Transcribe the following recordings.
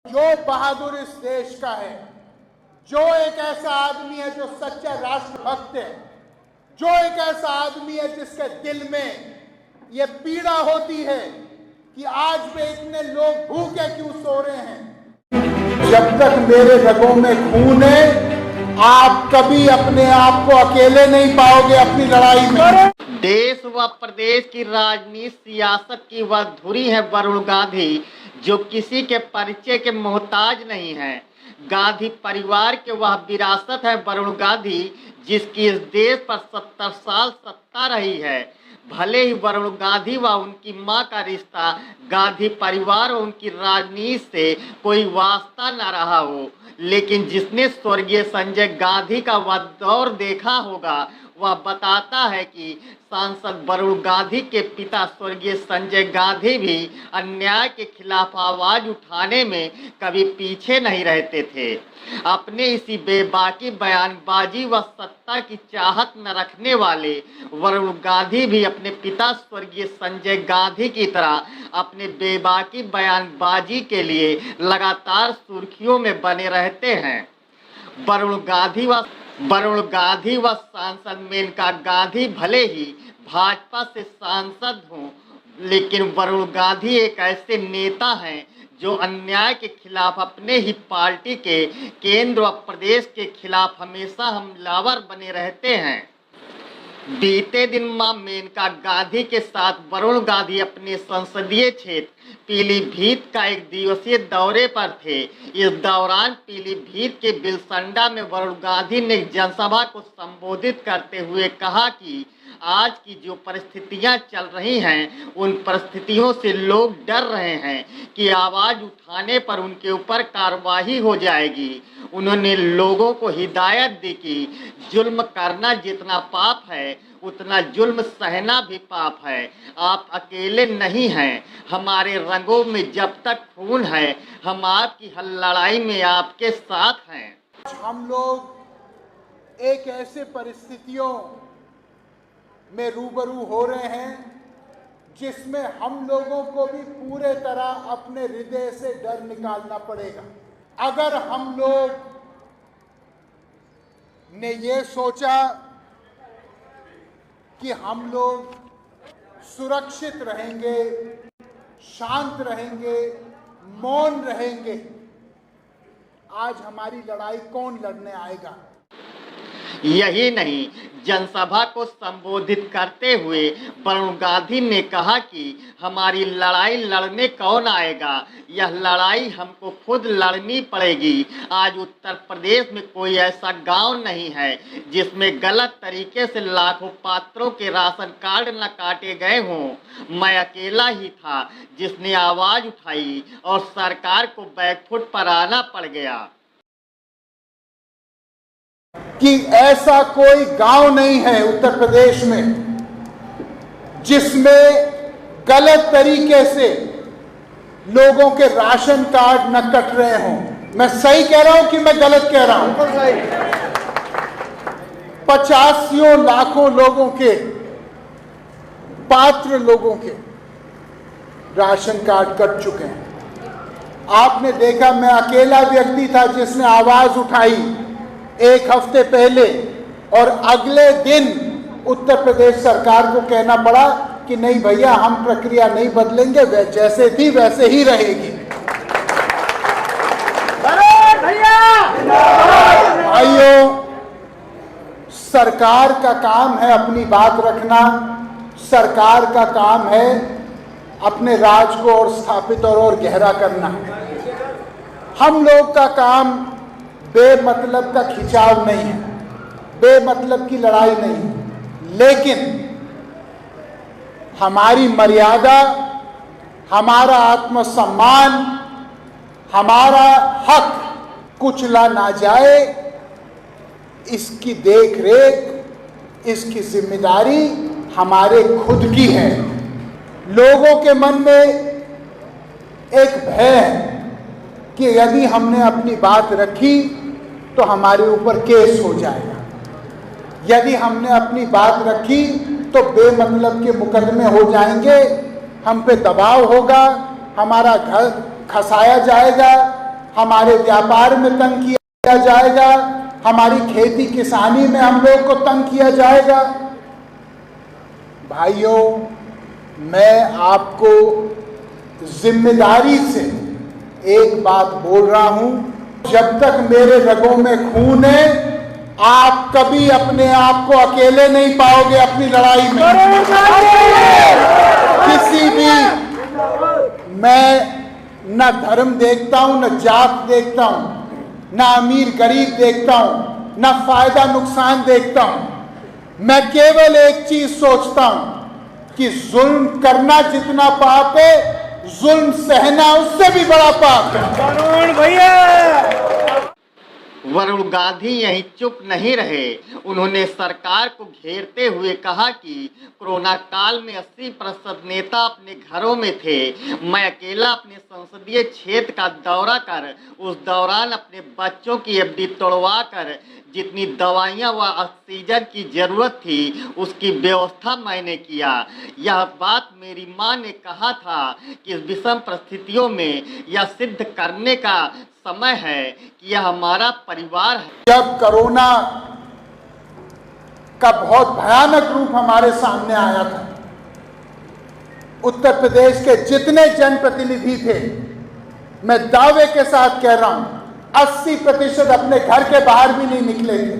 जो बहादुर इस देश का है, जो एक ऐसा आदमी है जो सच्चा राष्ट्रभक्त है, जो एक ऐसा आदमी है जिसके दिल में ये पीड़ा होती है कि आज भी इतने लोग भूखे क्यों सो रहे हैं। जब तक मेरे रगों में खून है, आप कभी अपने आप को अकेले नहीं पाओगे अपनी लड़ाई में। देश व प्रदेश की राजनीति सियासत की वह धुरी है वरुण गांधी, जो किसी के परिचय के मोहताज नहीं है। गांधी परिवार के वह विरासत है वरुण गांधी, जिसकी इस देश पर 70 साल सत्ता रही है। भले ही वरुण गांधी व उनकी मां का रिश्ता गांधी परिवार और उनकी राजनीति से कोई वास्ता न रहा हो, लेकिन जिसने स्वर्गीय संजय गांधी का वह दौर देखा होगा वह बताता है कि सांसद वरुण गांधी के पिता स्वर्गीय संजय गांधी भी अन्याय के खिलाफ आवाज उठाने में कभी पीछे नहीं रहते थे। अपने इसी बेबाकी बयानबाजी व सत्ता की चाहत न रखने वाले वरुण गांधी भी अपने पिता स्वर्गीय संजय गांधी की तरह अपने बेबाकी बयानबाजी के लिए लगातार सुर्खियों में बने रहते हैं। वरुण गांधी व सांसद मेनका गांधी भले ही भाजपा से सांसद हों, लेकिन वरुण गांधी एक ऐसे नेता हैं जो अन्याय के खिलाफ अपने ही पार्टी के केंद्र व प्रदेश के खिलाफ हमेशा हमलावर बने रहते हैं। बीते दिन मां मेनका गांधी के साथ वरुण गांधी अपने संसदीय क्षेत्र पीलीभीत का एक दिवसीय दौरे पर थे। इस दौरान पीलीभीत के बिलसंडा में वरुण गांधी ने जनसभा को संबोधित करते हुए कहा कि आज की जो परिस्थितियां चल रही हैं उन परिस्थितियों से लोग डर रहे हैं कि आवाज उठाने पर उनके ऊपर कार्रवाई हो जाएगी। उन्होंने लोगों को हिदायत दी कि जुल्म करना जितना पाप है उतना जुल्म सहना भी पाप है। आप अकेले नहीं हैं, हमारे रंगों में जब तक खून है हम आपकी हर लड़ाई में आपके साथ हैं। हम लोग एक ऐसे परिस्थितियों में रूबरू हो रहे हैं जिसमें हम लोगों को भी पूरे तरह अपने हृदय से डर निकालना पड़ेगा। अगर हम लोग ने ये सोचा कि हम लोग सुरक्षित रहेंगे, शांत रहेंगे, मौन रहेंगे, आज हमारी लड़ाई कौन लड़ने आएगा। यही नहीं, जनसभा को संबोधित करते हुए वरुण गांधी ने कहा कि हमारी लड़ाई लड़ने कौन आएगा, यह लड़ाई हमको खुद लड़नी पड़ेगी। आज उत्तर प्रदेश में कोई ऐसा गांव नहीं है जिसमें गलत तरीके से लाखों पात्रों के राशन कार्ड न काटे गए हों। मैं अकेला ही था जिसने आवाज उठाई और सरकार को बैकफुट पर आना पड़ गया। कि ऐसा कोई गांव नहीं है उत्तर प्रदेश में जिसमें गलत तरीके से लोगों के राशन कार्ड न कट रहे हों। मैं सही कह रहा हूं कि मैं गलत कह रहा हूं? 85 लाखों लोगों के, पात्र लोगों के राशन कार्ड कट चुके हैं। आपने देखा, मैं अकेला व्यक्ति था जिसने आवाज उठाई एक हफ्ते पहले, और अगले दिन उत्तर प्रदेश सरकार को कहना पड़ा कि नहीं भैया, हम प्रक्रिया नहीं बदलेंगे, वे जैसे थी वैसे ही रहेगी। भाइयों, सरकार का काम है अपनी बात रखना, सरकार का काम है अपने राज को और स्थापित और गहरा करना। हम लोग का काम बेमतलब का खिंचाव नहीं है, बेमतलब की लड़ाई नहीं है, लेकिन हमारी मर्यादा, हमारा आत्मसम्मान, हमारा हक कुचला ना जाए, इसकी देखरेख, इसकी जिम्मेदारी हमारे खुद की है। लोगों के मन में एक भय है कि यदि हमने अपनी बात रखी तो हमारे ऊपर केस हो जाएगा, यदि हमने अपनी बात रखी तो बेमतलब के मुकदमे हो जाएंगे, हम पे दबाव होगा, हमारा घर खसाया जाएगा, हमारे व्यापार में तंग किया जाएगा, हमारी खेती किसानी में हम लोग को तंग किया जाएगा। भाइयों, मैं आपको जिम्मेदारी से एक बात बोल रहा हूं, जब तक मेरे रगों में खून है, आप कभी अपने आप को अकेले नहीं पाओगे अपनी लड़ाई में। किसी भी, मैं न धर्म देखता हूं, न जात देखता हूं, न अमीर गरीब देखता हूं, न फायदा नुकसान देखता हूं। मैं केवल एक चीज सोचता हूं कि जुल्म करना जितना पाप है, जुल्म सहना उससे भी बड़ा पाप है। भैया वरुण गांधी यहीं चुप नहीं रहे। उन्होंने सरकार को घेरते हुए कहा कि कोरोना काल में 80% नेता अपने घरों में थे। मैं अकेला अपने संसदीय क्षेत्र का दौरा कर उस दौरान अपने बच्चों की एफडी तोड़वा कर जितनी दवाइयां व ऑक्सीजन की जरूरत थी उसकी व्यवस्था मैंने किया। यह बात मेरी मां ने कहा था कि इस विषम परिस्थितियों में यह सिद्ध करने का समय है कि यह हमारा परिवार है। जब कोरोना का बहुत भयानक रूप हमारे सामने आया था, उत्तर प्रदेश के जितने जनप्रतिनिधि थे, मैं दावे के साथ कह रहा हूं 80% अपने घर के बाहर भी नहीं निकले थे।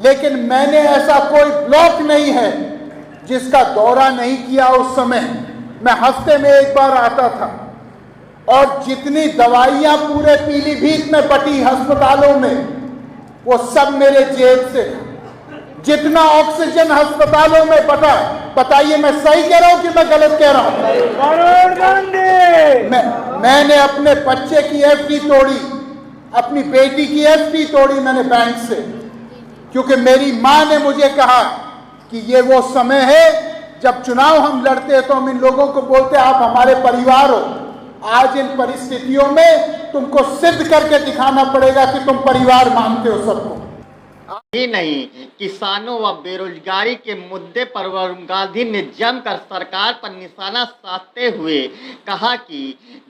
लेकिन मैंने ऐसा कोई ब्लॉक नहीं है जिसका दौरा नहीं किया। उस समय मैं हफ्ते में एक बार आता था और जितनी दवाइयां पूरे पीलीभीत में बटी अस्पतालों में, वो सब मेरे जेब से। जितना ऑक्सीजन अस्पतालों में बटा, बताइए मैं सही कह रहा हूं कि मैं गलत कह रहा हूं? मैंने अपने बच्चे की एफडी तोड़ी, अपनी बेटी की एफडी तोड़ी मैंने बैंक से, क्योंकि मेरी मां ने मुझे कहा कि ये वो समय है जब चुनाव हम लड़ते हैं तो हम इन लोगों को बोलते आप हमारे परिवार हो। आज इन परिस्थितियों में तुमको सिद्ध करके दिखाना पड़ेगा कि तुम परिवार मानते हो सबको। ही नहीं, किसानों व बेरोजगारी के मुद्दे पर वरुण गांधी ने जमकर सरकार पर निशाना साधते हुए कहा कि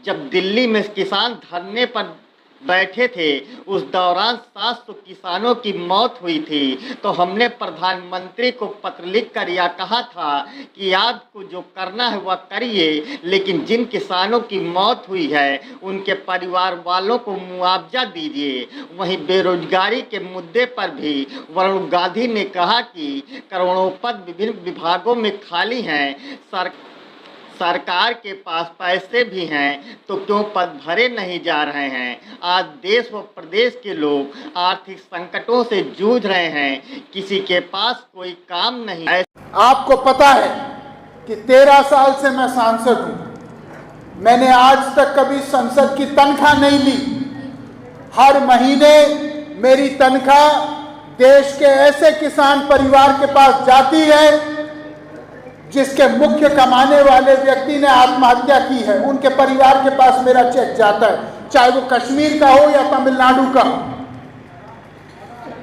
जब दिल्ली में किसान धरने पर बैठे थे, उस दौरान 700 किसानों की मौत हुई थी, तो हमने प्रधानमंत्री को पत्र लिखकर यह कहा था कि आपको जो करना है वह करिए, लेकिन जिन किसानों की मौत हुई है उनके परिवार वालों को मुआवजा दीजिए। वहीं बेरोजगारी के मुद्दे पर भी वरुण गांधी ने कहा कि करोड़ों पद विभिन्न विभागों में खाली हैं, सरकार के पास पैसे भी हैं, तो क्यों पद भरे नहीं जा रहे हैं? आज देश व प्रदेश के लोग आर्थिक संकटों से जूझ रहे हैं, किसी के पास कोई काम नहीं है। आपको पता है कि 13 साल से मैं सांसद हूं, मैंने आज तक कभी संसद की तनख्वाह नहीं ली। हर महीने मेरी तनख्वाह देश के ऐसे किसान परिवार के पास जाती है जिसके मुख्य कमाने वाले व्यक्ति ने आत्महत्या की है, उनके परिवार के पास मेरा चेक जाता है, चाहे वो कश्मीर का हो या तमिलनाडु का हो।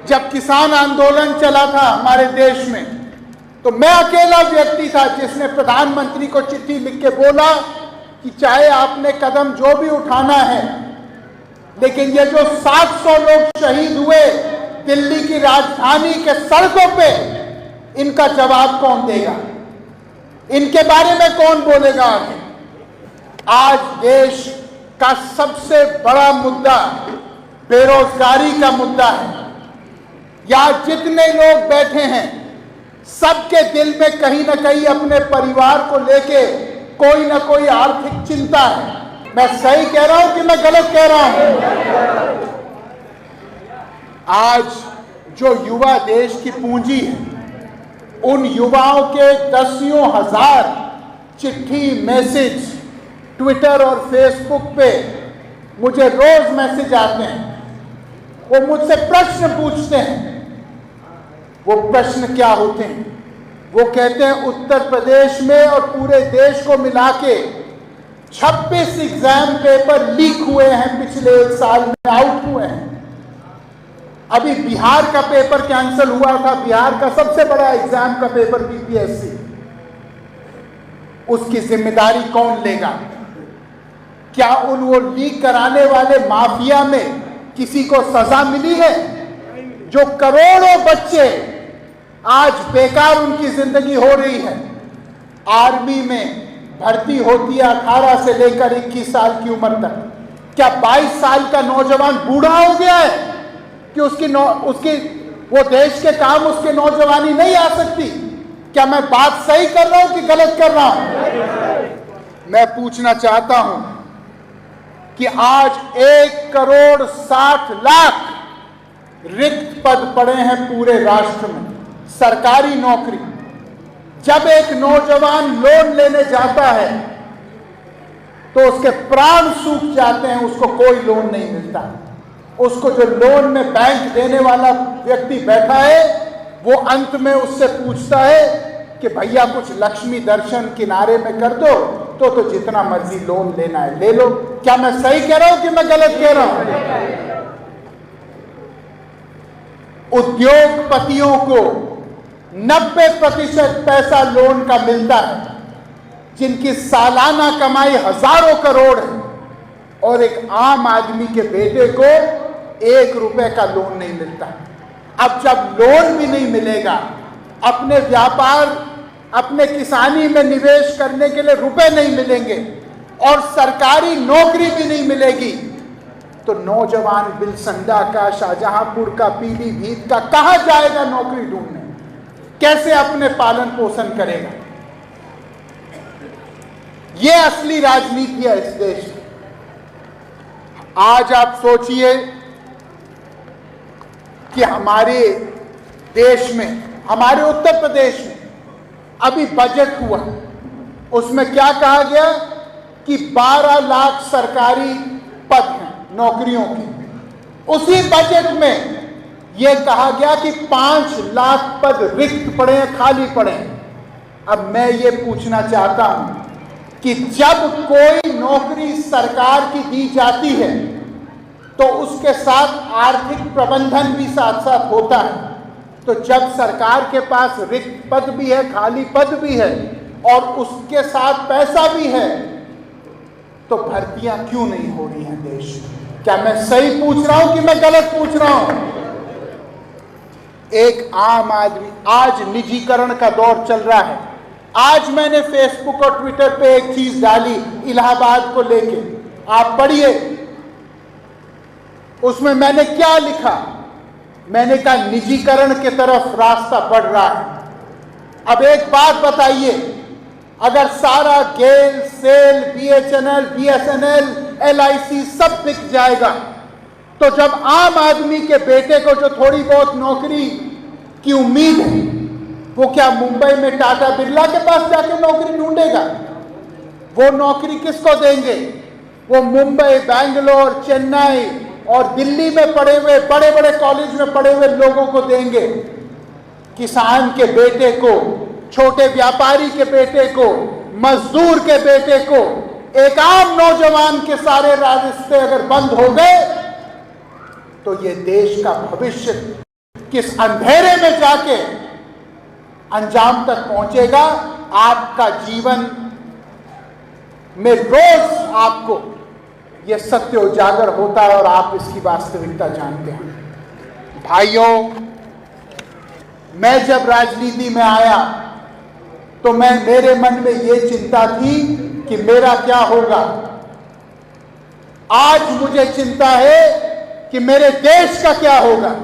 जब किसान आंदोलन चला था हमारे देश में, तो मैं अकेला व्यक्ति था जिसने प्रधानमंत्री को चिट्ठी लिख के बोला कि चाहे आपने कदम जो भी उठाना है, लेकिन ये जो 700 लोग शहीद हुए दिल्ली की राजधानी के सड़कों पे, इनका जवाब कौन देगा? इनके बारे में कौन बोलेगा आगे? आज देश का सबसे बड़ा मुद्दा बेरोजगारी का मुद्दा है। यहां जितने लोग बैठे हैं, सबके दिल में कहीं ना कहीं अपने परिवार को लेके कोई ना कोई आर्थिक चिंता है। मैं सही कह रहा हूं कि मैं गलत कह रहा हूं? आज जो युवा देश की पूंजी है, उन युवाओं के दसियों हजार चिट्ठी, मैसेज, ट्विटर और फेसबुक पे मुझे रोज मैसेज आते हैं। वो मुझसे प्रश्न पूछते हैं। वो प्रश्न क्या होते हैं? वो कहते हैं उत्तर प्रदेश में और पूरे देश को मिला के 26 एग्जाम पेपर लीक हुए हैं, पिछले 1 साल में आउट हुए हैं। अभी बिहार का पेपर कैंसिल हुआ था, बिहार का सबसे बड़ा एग्जाम का पेपर बीपीएससी। उसकी जिम्मेदारी कौन लेगा? क्या उन वो लीक कराने वाले माफिया में किसी को सजा मिली है? जो करोड़ों बच्चे आज बेकार उनकी जिंदगी हो रही है, आर्मी में भर्ती होती है 18 से लेकर 21 साल की उम्र तक, क्या 22 साल का नौजवान बूढ़ा हो गया है कि उसकी वो देश के काम उसके नौजवानी नहीं आ सकती? क्या मैं बात सही कर रहा हूं कि गलत कर रहा हूं? मैं पूछना चाहता हूं कि आज 1,60,00,000 रिक्त पद पड़े हैं पूरे राष्ट्र में, सरकारी नौकरी। जब एक नौजवान लोन लेने जाता है तो उसके प्राण सूख जाते हैं, उसको कोई लोन नहीं मिलता। उसको जो लोन में बैंक देने वाला व्यक्ति बैठा है वो अंत में उससे पूछता है कि भैया कुछ लक्ष्मी दर्शन किनारे में कर दो, तो जितना मर्जी लोन लेना है ले लो। क्या मैं सही कह रहा हूं कि मैं गलत कह रहा हूं? उद्योगपतियों को 90% पैसा लोन का मिलता है, जिनकी सालाना कमाई हजारों करोड़ है, और एक आम आदमी के बेटे को 1 रुपए का लोन नहीं मिलता। अब जब लोन भी नहीं मिलेगा, अपने व्यापार, अपने किसानी में निवेश करने के लिए रुपए नहीं मिलेंगे, और सरकारी नौकरी भी नहीं मिलेगी, तो नौजवान बिलसंडा का, शाहजहांपुर का, पीलीभीत का कहां जाएगा नौकरी ढूंढने? कैसे अपने पालन पोषण करेगा? यह असली राजनीति है इस देश की। आज आप सोचिए कि हमारे देश में, हमारे उत्तर प्रदेश में अभी बजट हुआ, उसमें क्या कहा गया कि 12 लाख सरकारी पद हैं नौकरियों के। उसी बजट में यह कहा गया कि 5 लाख पद रिक्त पड़े हैं, खाली पड़े हैं। अब मैं ये पूछना चाहता हूं कि जब कोई नौकरी सरकार की दी जाती है तो उसके साथ आर्थिक प्रबंधन भी साथ साथ होता है। तो जब सरकार के पास रिक्त पद भी है, खाली पद भी है, और उसके साथ पैसा भी है, तो भर्तियां क्यों नहीं हो रही हैं देश में? क्या मैं सही पूछ रहा हूं कि मैं गलत पूछ रहा हूं? एक आम आदमी, आज निजीकरण का दौर चल रहा है। आज मैंने फेसबुक और ट्विटर पे एक चीज डाली इलाहाबाद को लेके, आप पढ़िए। उसमें मैंने क्या लिखा? मैंने कहा निजीकरण की तरफ रास्ता बढ़ रहा है। अब एक बात बताइए, अगर सारा गेल, सेल, BHNL, BSNL, LIC सब बिक जाएगा, तो जब आम आदमी के बेटे को जो थोड़ी बहुत नौकरी की उम्मीद है, वो क्या मुंबई में टाटा बिरला के पास जाके नौकरी ढूंढेगा? वो नौकरी किसको देंगे? वो मुंबई, बैंगलोर, चेन्नई और दिल्ली में पढ़े हुए, बड़े बड़े कॉलेज में पढ़े हुए लोगों को देंगे। किसान के बेटे को, छोटे व्यापारी के बेटे को, मजदूर के बेटे को, एक आम नौजवान के सारे रास्ते अगर बंद हो गए तो ये देश का भविष्य किस अंधेरे में जाके अंजाम तक पहुंचेगा। आपका जीवन में रोज आपको यह सत्य उजागर होता है और आप इसकी वास्तविकता जानते हैं। भाइयों, मैं जब राजनीति में आया तो मेरे मन में यह चिंता थी कि मेरा क्या होगा। आज मुझे चिंता है कि मेरे देश का क्या होगा।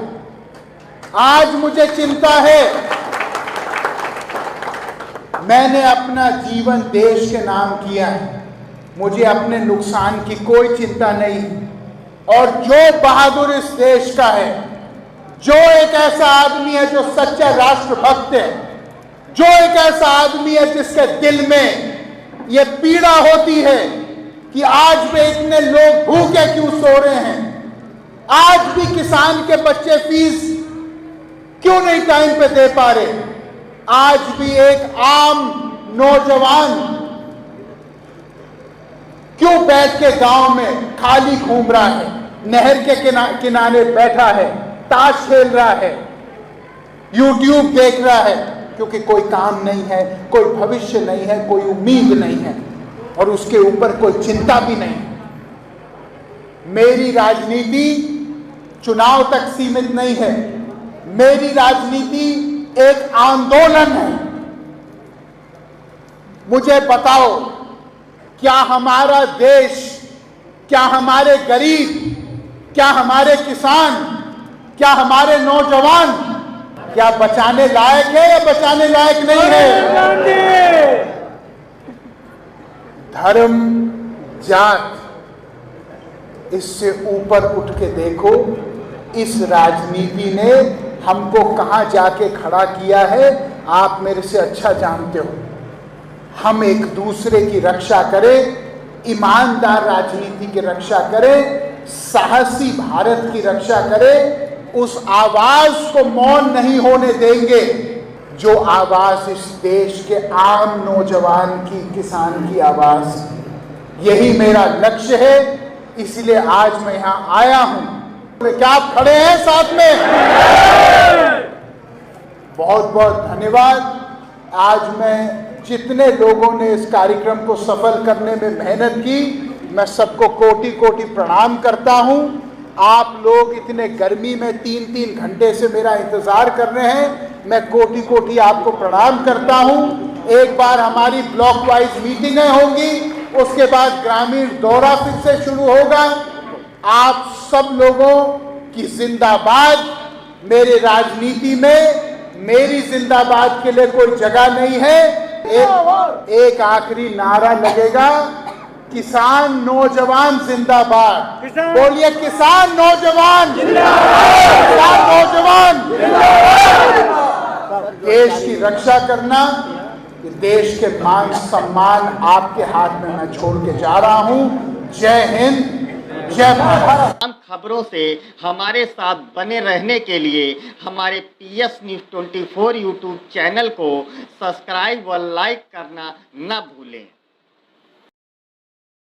आज मुझे चिंता है, मैंने अपना जीवन देश के नाम किया है, मुझे अपने नुकसान की कोई चिंता नहीं। और जो बहादुर इस देश का है, जो एक ऐसा आदमी है जो सच्चा राष्ट्रभक्त है, जो एक ऐसा आदमी है जिसके दिल में ये पीड़ा होती है कि आज भी इतने लोग भूखे क्यों सो रहे हैं, आज भी किसान के बच्चे फीस क्यों नहीं टाइम पे दे पा रहे, आज भी एक आम नौजवान क्यों बैठ के गांव में खाली घूम रहा है, नहर के किनारे बैठा है, ताश खेल रहा है, YouTube देख रहा है, क्योंकि कोई काम नहीं है, कोई भविष्य नहीं है, कोई उम्मीद नहीं है और उसके ऊपर कोई चिंता भी नहीं। मेरी राजनीति चुनाव तक सीमित नहीं है। मेरी राजनीति एक आंदोलन है। मुझे बताओ, क्या हमारा देश, क्या हमारे गरीब, क्या हमारे किसान, क्या हमारे नौजवान क्या बचाने लायक है या बचाने लायक नहीं है? धर्म, जात, इससे ऊपर उठ के देखो, इस राजनीति ने हमको कहां जाके खड़ा किया है, आप मेरे से अच्छा जानते हो। हम एक दूसरे की रक्षा करें, ईमानदार राजनीति की रक्षा करें, साहसी भारत की रक्षा करें, उस आवाज को मौन नहीं होने देंगे जो आवाज इस देश के आम नौजवान की, किसान की आवाज। यही मेरा लक्ष्य है, इसलिए आज मैं यहां आया हूं। क्या आप खड़े हैं साथ में? बहुत बहुत धन्यवाद। आज मैं जितने लोगों ने इस कार्यक्रम को सफल करने में मेहनत की, मैं सबको कोटि कोटि प्रणाम करता हूं। आप लोग इतने गर्मी में 3-3 घंटे से मेरा इंतजार कर रहे हैं, मैं कोटि कोटि आपको प्रणाम करता हूं। एक बार हमारी ब्लॉक वाइज मीटिंगें होंगी, उसके बाद ग्रामीण दौरा फिर से शुरू होगा। आप सब लोगों की जिंदाबाद। मेरे राजनीति में मेरी जिंदाबाद के लिए कोई जगह नहीं है। एक आखिरी नारा लगेगा, किसान नौजवान जिंदाबाद। बोलिए, किसान नौजवान जिंदाबाद, किसान नौजवान जिंदाबाद। देश की रक्षा करना, देश के मान सम्मान आपके हाथ में मैं छोड़ के जा रहा हूं। जय हिंद, जय भारत। तमाम खबरों से हमारे साथ बने रहने के लिए हमारे PS News 24 YouTube चैनल को सब्सक्राइब व लाइक करना न भूलें।